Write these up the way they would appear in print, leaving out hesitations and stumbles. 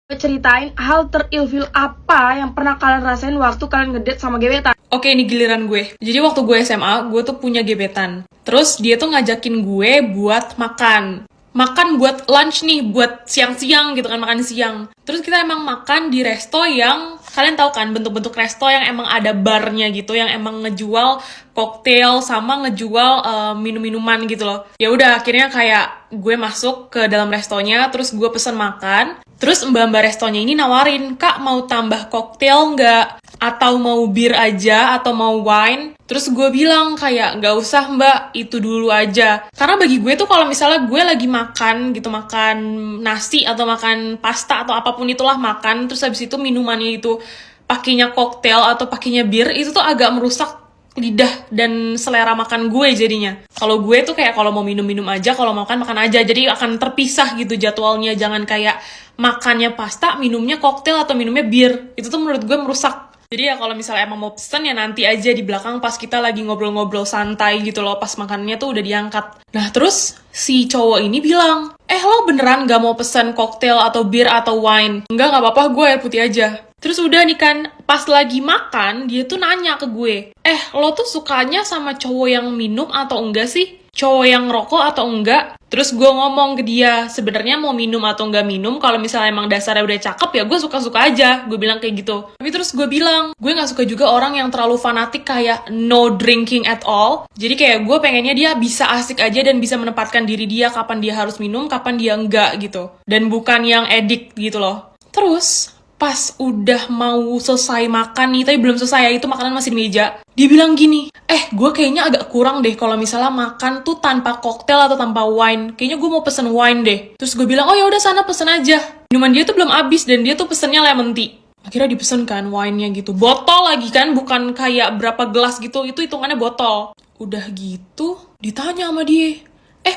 Ceritain hal terilfil apa yang pernah kalian rasain waktu kalian ngedate sama gebetan. Oke, ini giliran gue. Jadi waktu gue SMA, gue tuh punya gebetan. Terus dia tuh ngajakin gue buat makan. Makan buat lunch nih, buat siang-siang gitu kan, makan siang. Terus kita emang makan di resto yang, kalian tahu kan, bentuk-bentuk resto yang emang ada barnya gitu, yang emang ngejual koktail sama ngejual minum-minuman gitu loh. Ya udah, akhirnya kayak gue masuk ke dalam restonya, terus gue pesen makan. Terus mbak-mbak restonya ini nawarin, "Kak, mau tambah koktail nggak? Atau mau bir aja, atau mau wine?" Terus gue bilang kayak, "Nggak usah mbak, itu dulu aja." Karena bagi gue tuh kalau misalnya gue lagi makan gitu, makan nasi atau makan pasta atau apapun itulah makan, terus habis itu minumannya itu pakainya koktail atau pakainya bir, itu tuh agak merusak lidah dan selera makan gue jadinya. Kalau gue tuh kayak kalau mau minum-minum aja, kalau makan makan aja. Jadi akan terpisah gitu jadwalnya. Jangan kayak makannya pasta, minumnya koktail atau minumnya bir. Itu tuh menurut gue merusak. Jadi ya kalau misalnya emang mau pesen ya nanti aja di belakang pas kita lagi ngobrol-ngobrol santai gitu loh. Pas makannya tuh udah diangkat. Nah terus si cowok ini bilang, "Lo beneran gak mau pesen koktail atau bir atau wine?" "Enggak, gak apa-apa, gue air putih aja." Terus udah nih kan, pas lagi makan, dia tuh nanya ke gue, "Lo tuh sukanya sama cowok yang minum atau enggak sih? Cowok yang rokok atau enggak?" Terus gue ngomong ke dia, sebenarnya mau minum atau enggak minum, kalau misalnya emang dasarnya udah cakep ya gue suka-suka aja. Gue bilang kayak gitu. Tapi terus gue bilang, gue gak suka juga orang yang terlalu fanatik kayak no drinking at all. Jadi kayak gue pengennya dia bisa asik aja dan bisa menempatkan diri dia kapan dia harus minum, kapan dia enggak gitu. Dan bukan yang addict gitu loh. Terus pas udah mau selesai makan nih, tapi belum selesai ya, itu makanan masih di meja. Dia bilang gini, gue kayaknya agak kurang deh kalau misalnya makan tuh tanpa koktail atau tanpa wine. Kayaknya gue mau pesen wine deh. Terus gue bilang, "Oh ya udah sana pesen aja." Minuman dia tuh belum habis dan dia tuh pesennya lemon tea. Akhirnya dipesen kan wine-nya gitu. Botol lagi kan, bukan kayak berapa gelas gitu, itu hitungannya botol. Udah gitu, ditanya sama dia,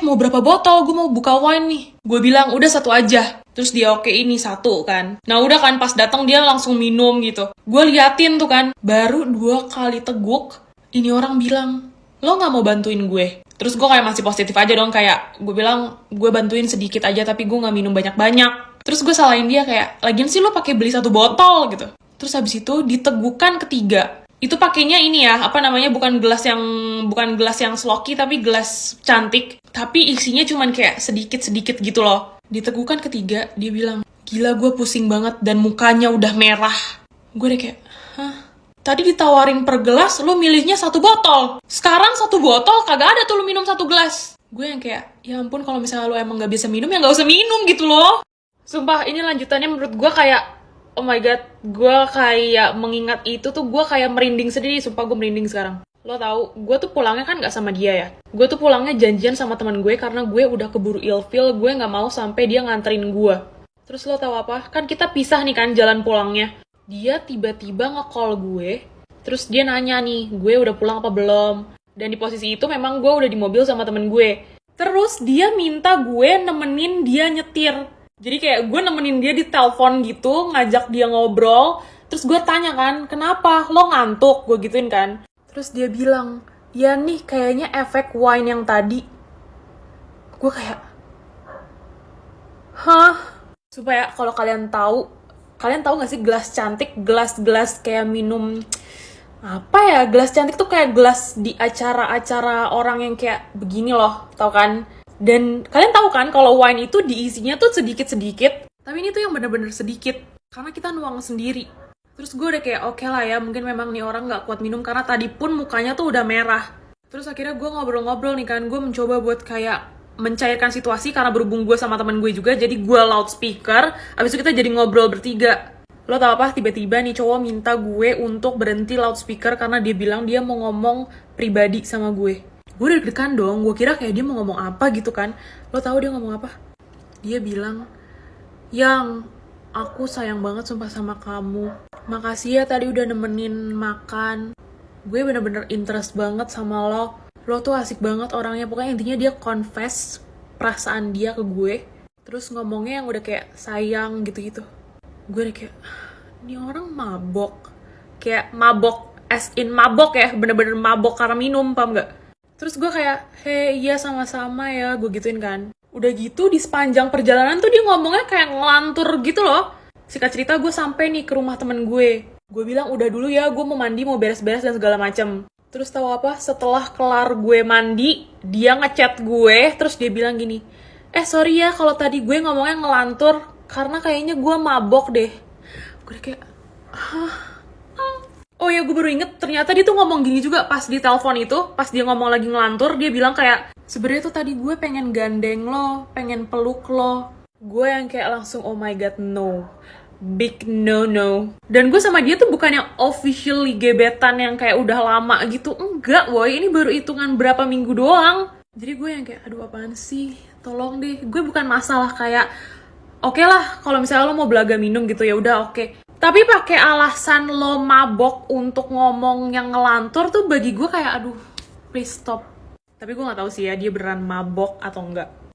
"Mau berapa botol? Gue mau buka wine nih." Gue bilang, "Udah satu aja." Terus dia oke ini satu kan. Nah udah kan pas datang dia langsung minum gitu. Gue liatin tuh kan, baru 2 kali teguk, ini orang bilang, "Lo nggak mau bantuin gue?" Terus gue kayak masih positif aja dong, kayak gue bilang, "Gue bantuin sedikit aja tapi gue nggak minum banyak-banyak." Terus gue salahin dia kayak, "Lagian sih lo pakai beli satu botol gitu." Terus habis itu ditegukan ketiga. Itu pakainya ini ya, apa namanya, bukan gelas yang sloki tapi gelas cantik, tapi isinya cuman kayak sedikit-sedikit gitu loh. Ditegukan ketiga, dia bilang, "Gila, gue pusing banget," dan mukanya udah merah. Gue deh kayak, "Hah? Tadi ditawarin per gelas, lo milihnya satu botol. Sekarang satu botol, kagak ada tuh lo minum satu gelas." Gue yang kayak, ya ampun, kalau misalnya lo emang gak bisa minum, ya gak usah minum gitu loh. Sumpah, ini lanjutannya menurut gue kayak, oh my god, gue kayak mengingat itu tuh gue kayak merinding sendiri. Sumpah gue merinding sekarang. Lo tau, gue tuh pulangnya kan gak sama dia ya. Gue tuh pulangnya janjian sama teman gue karena gue udah keburu ilfil, gue gak mau sampai dia nganterin gue. Terus lo tau apa? Kan kita pisah nih kan jalan pulangnya. Dia tiba-tiba nge-call gue, terus dia nanya nih, gue udah pulang apa belum? Dan di posisi itu memang gue udah di mobil sama temen gue. Terus dia minta gue nemenin dia nyetir. Jadi kayak gue nemenin dia di telepon gitu, ngajak dia ngobrol. Terus gue tanya kan, "Kenapa? Lo ngantuk?" Gue gituin kan. Terus dia bilang, "Ya nih kayaknya efek wine yang tadi." Gue kayak, hah? Supaya kalau kalian tahu gak sih gelas cantik, gelas-gelas kayak minum, apa ya, gelas cantik tuh kayak gelas di acara-acara orang yang kayak begini loh, tau kan? Dan kalian tahu kan kalau wine itu diisinya tuh sedikit-sedikit, tapi ini tuh yang bener-bener sedikit, karena kita nuang sendiri. Terus gue udah kayak, oke lah ya, mungkin memang nih orang gak kuat minum karena tadi pun mukanya tuh udah merah. Terus akhirnya gue ngobrol-ngobrol nih kan, gue mencoba buat kayak mencairkan situasi karena berhubung gue sama teman gue juga, jadi gue loudspeaker, abis itu kita jadi ngobrol bertiga. Lo tau apa? Tiba-tiba nih cowok minta gue untuk berhenti loudspeaker karena dia bilang dia mau ngomong pribadi sama gue. Gue deg-degan dong, gue kira kayak dia mau ngomong apa gitu kan. Lo tau dia ngomong apa? Dia bilang, "Yang, aku sayang banget sumpah sama kamu. Makasih ya tadi udah nemenin makan. Gue bener-bener interest banget sama lo. Lo tuh asik banget orangnya." Pokoknya intinya dia confess perasaan dia ke gue. Terus ngomongnya yang udah kayak sayang gitu-gitu. Gue udah kayak, ini orang mabok. Kayak mabok, as in mabok ya. Bener-bener mabok karena minum, paham gak? Terus gue kayak, "Hei, iya sama-sama ya," gue gituin kan. Udah gitu di sepanjang perjalanan tuh dia ngomongnya kayak ngelantur gitu loh. Singkat cerita, gue sampai nih ke rumah temen gue. Gue bilang, udah dulu ya, gue mau mandi, mau beres-beres dan segala macem. Terus tahu apa? Setelah kelar gue mandi, dia ngechat gue, terus dia bilang gini, sorry ya kalau tadi gue ngomongnya ngelantur, karena kayaknya gue mabok deh. Gue kayak, hah? Oh ya, gue baru inget, ternyata dia tuh ngomong gini juga pas di telepon itu, pas dia ngomong lagi ngelantur, dia bilang kayak, sebenarnya tuh tadi gue pengen gandeng lo, pengen peluk lo. Gue yang kayak langsung, oh my god, no. Big no. Dan gue sama dia tuh bukan yang officially gebetan yang kayak udah lama gitu. Enggak, woy, ini baru hitungan berapa minggu doang. Jadi gue yang kayak, aduh apaan sih, tolong deh. Gue bukan masalah kayak, oke lah, kalau misalnya lo mau belaga minum gitu ya udah oke. Tapi pakai alasan lo mabok untuk ngomong yang ngelantur tuh bagi gue kayak aduh, please stop. Tapi gue nggak tahu sih ya dia beneran mabok atau enggak.